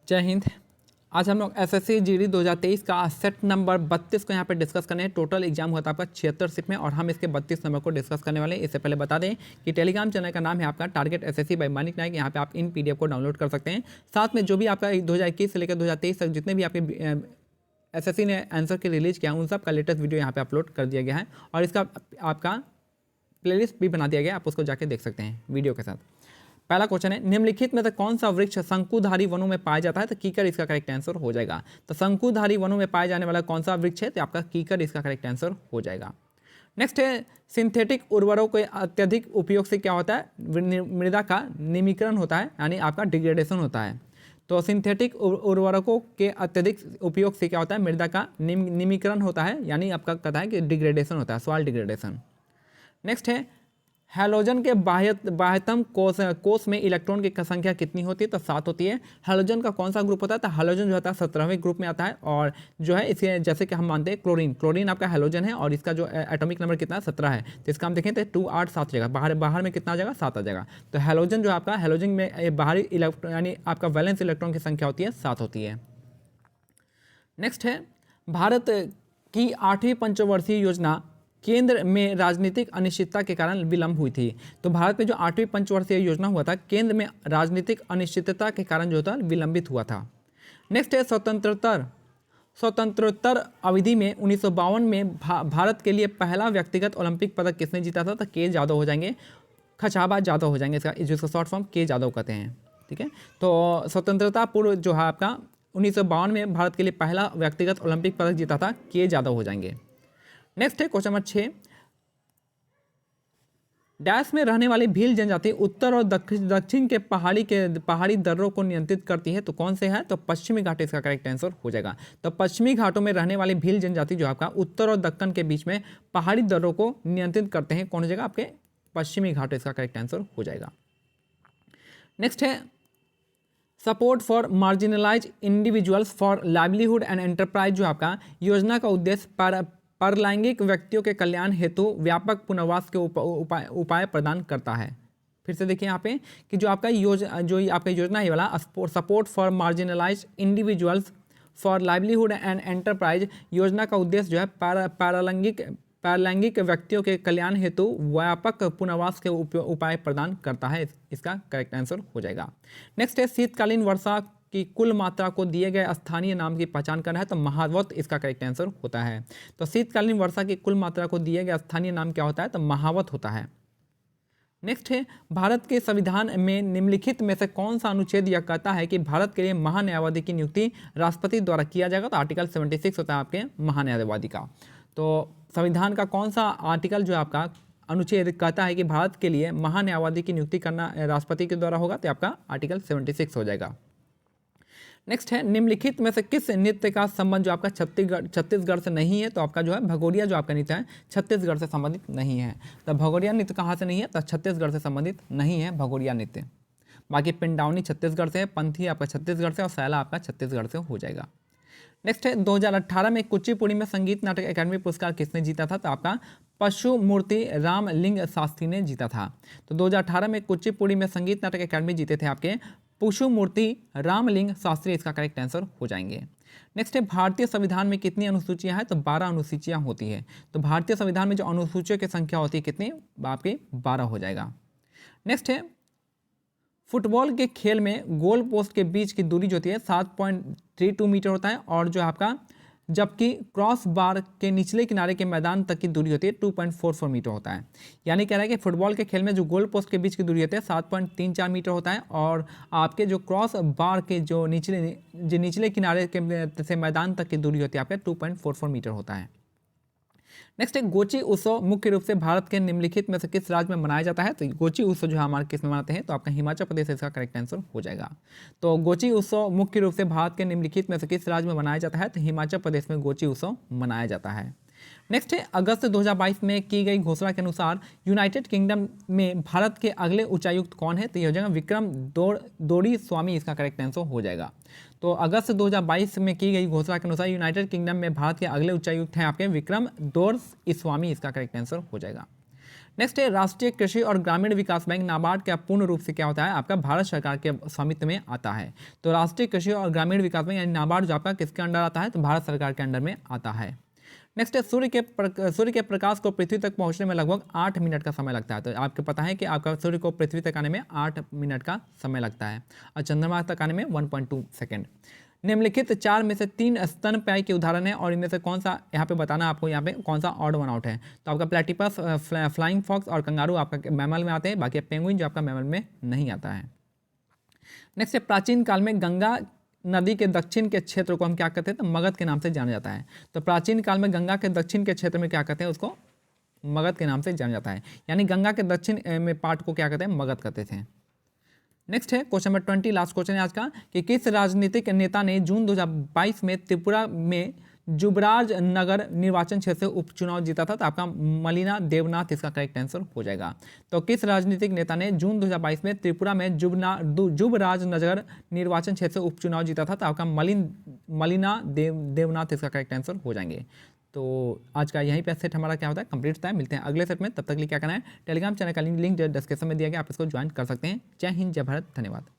जय हिंद। आज हम लोग एसएससी जीडी 2023 का सेट नंबर 32 को यहाँ पे डिस्कस करने हैं। टोटल एग्जाम हुआ था आपका 76 सीट में और हम इसके 32 नंबर को डिस्कस करने वाले हैं। इससे पहले बता दें कि टेलीग्राम चैनल का नाम है आपका टारगेट एसएससी बाय मानिक नायक। यहाँ पे आप इन पीडीएफ को डाउनलोड कर सकते हैं। साथ में जो भी आपका 2021 से लेकर 2023 तक जितने भी आपके एसएससी ने आंसर की रिलीज किया उन सब का लेटेस्ट वीडियो यहाँ पे अपलोड कर दिया गया है और इसका आपका प्लेलिस्ट भी बना दिया गया, आप उसको जाके देख सकते हैं वीडियो के साथ। पहला क्वेश्चन है, निम्नलिखित में से कौन सा वृक्ष शंकुधारी वनों में पाया जाता है? तो कीकर इसका करेक्ट आंसर हो जाएगा। तो शंकुधारी वनों में पाए जाने वाला कौन सा वृक्ष है? तो आपका कीकर इसका करेक्ट आंसर हो जाएगा। नेक्स्ट है, सिंथेटिक उर्वरकों के अत्यधिक उपयोग से क्या होता है? मृदा का निमीकरण होता है, यानी आपका डिग्रेडेशन होता है। तो सिंथेटिक उर्वरकों के अत्यधिक उपयोग से क्या होता है? मृदा का निमीकरण होता है, यानी आपका कहता है कि डिग्रेडेशन होता है, सॉइल डिग्रेडेशन। नेक्स्ट है, हैलोजन के बाह्यतम कोष में इलेक्ट्रॉन की संख्या कितनी होती है? तो 7 होती है। हैलोजन का कौन सा ग्रुप होता है? तो हैलोजन जो होता है 17वें ग्रुप में आता है और जो है इसे जैसे कि हम मानते हैं क्लोरीन आपका हैलोजन है और इसका जो एटॉमिक नंबर कितना है? 17 है। तो इसका हम देखें तो 2 8 7 जाएगा, बाहर में कितना आ जाएगा? 7 आ जाएगा। तो हैलोजन जो आपका हैलोजन में बाहरी इलेक्ट्रॉन यानी आपका वैलेंस इलेक्ट्रॉन की संख्या होती है 7 होती है। नेक्स्ट है, भारत की 8वीं पंचवर्षीय योजना केंद्र में राजनीतिक अनिश्चितता के कारण विलंब हुई थी। तो भारत में जो 8वीं पंचवर्षीय योजना हुआ था केंद्र में राजनीतिक अनिश्चितता के कारण जो था विलंबित हुआ था। नेक्स्ट है, स्वतंत्रोत्तर अवधि में 1952 में भारत के लिए पहला व्यक्तिगत ओलंपिक पदक किसने जीता था? तो के यादव हो जाएंगे, खचाबा यादव हो जाएंगे, इसका जिसका शॉर्ट फॉर्म के यादव कहते हैं। ठीक है, तो स्वतंत्रता पूर्व जो है आपका 1952 में भारत के लिए पहला व्यक्तिगत ओलंपिक पदक जीता था, के यादव हो जाएंगे। नेक्स्ट है क्वेश्चन नंबर 6, डैश में रहने वाली भील जनजाति उत्तर और दक्षिण के पहाड़ी दर्रों को नियंत्रित करती है। तो कौन से है? तो पश्चिमी घाट इसका करेक्ट आंसर हो जाएगा। तो पश्चिमी घाटों में रहने वाली भील जनजाति जो आपका उत्तर और दक्कन के बीच में पहाड़ी दर्रों को नियंत्रित करते हैं। कौन हो जाएगा? आपके पश्चिमी घाट इसका करेक्ट आंसर हो जाएगा। नेक्स्ट है, support for marginalise individuals for livelihood and enterprise जो आपका योजना का उद्देश्य परलैंगिक व्यक्तियों के कल्याण हेतु व्यापक पुनर्वास के उपाय प्रदान करता है। फिर से देखिए यहाँ पे कि जो आपका योजना है वाला support for marginalise individuals for livelihood and enterprise योजना का उद्देश्य जो है परलैंगिक व्यक्तियों के कल्याण हेतु व्यापक पुनर्वास के उपाय प्रदान करता है। इसका करेक्ट आंसर हो जाएगा। नेक्स्ट है, शीतकालीन वर्षा की कुल मात्रा को दिए गए स्थानीय नाम की पहचान करना है। तो महावत इसका करेक्ट आंसर होता है। तो शीतकालीन वर्षा की कुल मात्रा को दिए गए स्थानीय नाम क्या होता है? तो महावत होता है। नेक्स्ट है, भारत के संविधान में निम्नलिखित में से कौन सा अनुच्छेद यह कहता है कि भारत के लिए महान्यायवादी की नियुक्ति राष्ट्रपति द्वारा किया जाएगा? तो आर्टिकल 76 होता है आपके महान्यायवादी का। तो संविधान का कौन सा आर्टिकल जो आपका अनुच्छेद कहता है कि भारत के लिए महान्यायवादी की नियुक्ति करना राष्ट्रपति के द्वारा होगा? तो आपका आर्टिकल 76 हो जाएगा। नेक्स्ट है, निम्नलिखित में से किस नृत्य का संबंध जो आपका छत्तीसगढ़ से नहीं है? तो आपका जो है भगोरिया जो आपका नृत्य है छत्तीसगढ़ से संबंधित नहीं है। तो भगोरिया नृत्य कहाँ से नहीं है? तो छत्तीसगढ़ से संबंधित नहीं है भगोरिया नृत्य। बाकी पिंडावनी छत्तीसगढ़ से है, पंथी आपका छत्तीसगढ़ से और सैला आपका छत्तीसगढ़ से हो जाएगा। नेक्स्ट है, 2018 में कुचिपुड़ी में संगीत नाटक अकादमी पुरस्कार किसने जीता था? तो आपका पशु मूर्ति रामलिंग शास्त्री ने जीता था। तो 2018 में कुचिपुड़ी में संगीत नाटक अकादमी जीते थे आपके पशु मूर्ति रामलिंग शास्त्री, इसका करेक्ट आंसर हो जाएंगे। नेक्स्ट है, भारतीय संविधान में कितनी अनुसूचियां हैं? तो 12 अनुसूचियां होती है। तो भारतीय संविधान में जो अनुसूचियों की संख्या होती है कितनी? आपके 12 हो जाएगा। नेक्स्ट है, फुटबॉल के खेल में गोल पोस्ट के बीच की दूरी जो होती है 7.32 मीटर होता है और जो आपका जबकि क्रॉस बार के निचले किनारे के मैदान तक की दूरी होती है 2.44 मीटर होता है। यानी कह रहा है कि फुटबॉल के खेल में जो गोल पोस्ट के बीच की दूरी होती है 7.34 मीटर होता है और आपके जो क्रॉस बार के जो निचले किनारे के से मैदान तक की दूरी होती है आपके 2.44 मीटर होता है। नेक्स्ट है, गोची उत्सव मुख्य रूप से भारत के निम्नलिखित में से किस राज्य में मनाया जाता है? तो गोची उत्सव जो है हमारे किस में मनाते हैं? तो आपका हिमाचल प्रदेश इसका करेक्ट आंसर हो जाएगा। तो गोची उत्सव मुख्य रूप से भारत के निम्नलिखित में से किस राज्य में मनाया जाता है? तो हिमाचल प्रदेश में गोची उत्सव मनाया जाता है। नेक्स्ट है, अगस्त 2022 में की गई घोषणा के अनुसार यूनाइटेड किंगडम में भारत के अगले उच्चायुक्त कौन है? तो ये हो जाएगा विक्रम दोरी स्वामी, इसका करेक्ट आंसर हो जाएगा। तो अगस्त 2022 में की गई घोषणा के अनुसार यूनाइटेड किंगडम में भारत के अगले उच्चायुक्त हैं आपके विक्रम दोर स्वामी, इसका करेक्ट आंसर हो जाएगा। नेक्स्ट है राष्ट्रीय कृषि और ग्रामीण विकास बैंक नाबार्ड का पूर्ण रूप से क्या होता है, आपका भारत सरकार के स्वामित्व में आता है। तो राष्ट्रीय कृषि और ग्रामीण विकास बैंक यानी नाबार्ड जो आपका किसके अंडर आता है, तो भारत सरकार के अंडर में आता है। नेक्स्ट है सूर्य के प्रकाश को पृथ्वी तक पहुंचने में लगभग 8 मिनट का समय लगता है। तो आपको पता है कि आपका सूर्य को पृथ्वी तक आने में 8 मिनट का समय लगता है और चंद्रमा तक आने में 1.2 सेकेंड। निम्नलिखित 4 में से 3 स्तनपायी के उदाहरण है और इनमें से कौन सा यहाँ पे बताना आपको, यहाँ पे कौन सा ऑड वन आउट है। तो आपका प्लेटिपस, फ्लाइंग फॉक्स और कंगारू आपका मैमल में आते हैं, बाकी पेंगुइन जो आपका मैमल में नहीं आता है। नेक्स्ट है प्राचीन काल में गंगा नदी के दक्षिण के क्षेत्र को हम क्या कहते हैं, तो मगध के नाम से जाना जाता है। तो प्राचीन काल में गंगा के दक्षिण के क्षेत्र में क्या कहते हैं, उसको मगध के नाम से जाना जाता है, यानी गंगा के दक्षिण में पार्ट को क्या कहते हैं, मगध कहते थे। नेक्स्ट है क्वेश्चन नंबर 20, लास्ट क्वेश्चन है आज का, कि किस राजनीतिक नेता ने जून 2022 में त्रिपुरा में जुबराज नगर निर्वाचन क्षेत्र से उपचुनाव जीता था। तो आपका मलिना देवनाथ इसका करेक्ट आंसर हो जाएगा। तो किस राजनीतिक नेता ने जून 2022 में त्रिपुरा में जुबराज नगर निर्वाचन क्षेत्र से उपचुनाव जीता था। तो आपका मलिना देवनाथ इसका करेक्ट आंसर हो जाएंगे। तो आज का यहीं पे सेट हमारा क्या होता है, कंप्लीट होता है। मिलते हैं अगले सेट में, तब तक के लिए क्या करना है, टेलीग्राम चैनल का लिंक डिस्क्रिप्शन में दिया गया, आप इसको ज्वाइन कर सकते हैं। जय हिंद, जय भारत, धन्यवाद।